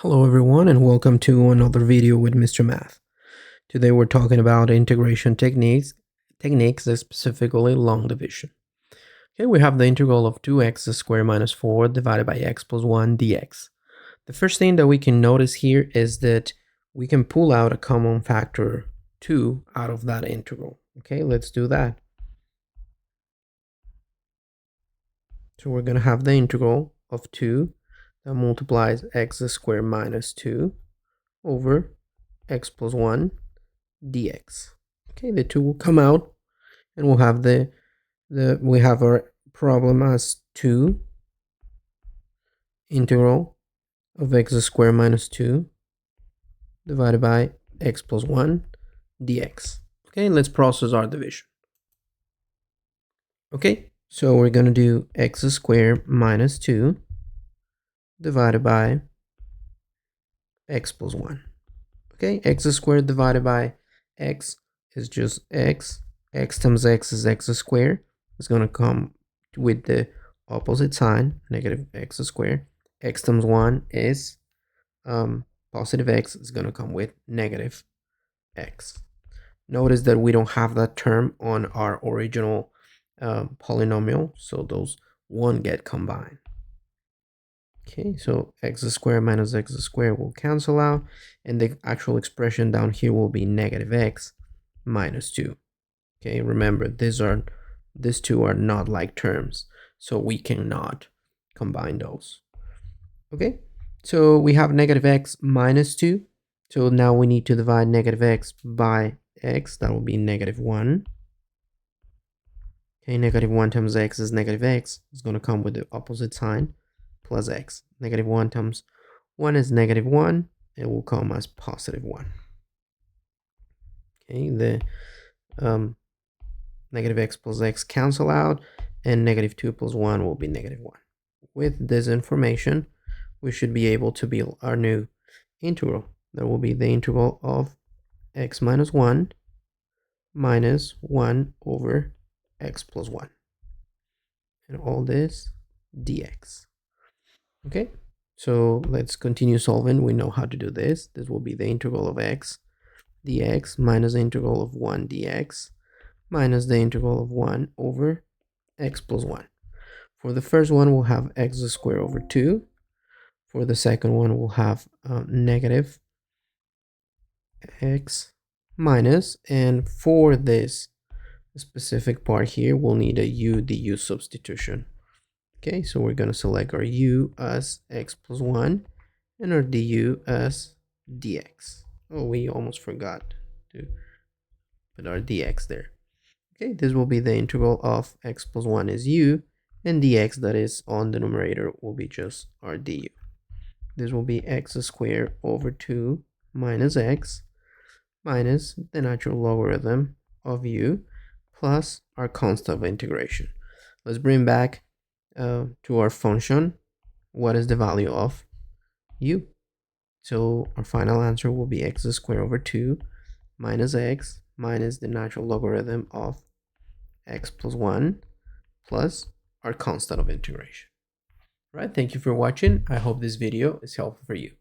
Hello everyone and welcome to another video with Mr. Math. Today we're talking about integration techniques specifically long division. Okay, we have the integral of 2x squared minus 4 divided by x plus 1 dx. The first thing that we can notice here is that we can pull out a common factor 2 out of that integral. Okay, let's do that. So we're going to have the integral of 2 that multiplies x squared minus 2 over x plus 1 dx. Okay, the 2 will come out and we'll have we have our problem as 2 integral of x squared minus 2 divided by x plus 1 dx. Okay, let's process our division. Okay, so we're going to do x squared minus 2 divided by x plus 1. Okay, x squared divided by x is just x. X times x is x squared. It's going to come with the opposite sign, negative x squared. X times 1 is positive x is going to come with negative x. Notice that we don't have that term on our original polynomial, so those won't get combined. Okay, so x squared minus x squared will cancel out, and the actual expression down here will be negative x minus 2. Okay, remember these two are not like terms, so we cannot combine those. Okay, so we have negative x minus 2. So now we need to divide negative x by x. That will be negative 1. Okay, negative 1 times x is negative x. It's going to come with the opposite sign, plus x. Negative 1 times 1 is negative 1. It will come as positive 1. Okay, the negative x plus x cancel out, and negative 2 plus 1 will be negative 1. With this information, we should be able to build our new integral. That will be the integral of x minus 1 minus 1 over x plus 1. And all this dx. Okay, so let's continue solving. We know how to do this. This will be the integral of x dx minus the integral of 1 dx minus the integral of 1 over x plus 1. For the first one, we'll have x squared over 2. For the second one, we'll have negative x minus, and for this specific part here, we'll need a u du substitution. Okay, so we're going to select our u as x plus 1 and our du as dx. Oh, we almost forgot to put our dx there. Okay, this will be the integral of x plus 1 is u, and dx that is on the numerator will be just our du. This will be x squared over 2 minus x minus the natural logarithm of u plus our constant of integration. Let's bring back to our function. What is the value of u? So our final answer will be x squared over 2 minus x minus the natural logarithm of x plus 1 plus our constant of integration. All right, thank you for watching. I hope this video is helpful for you.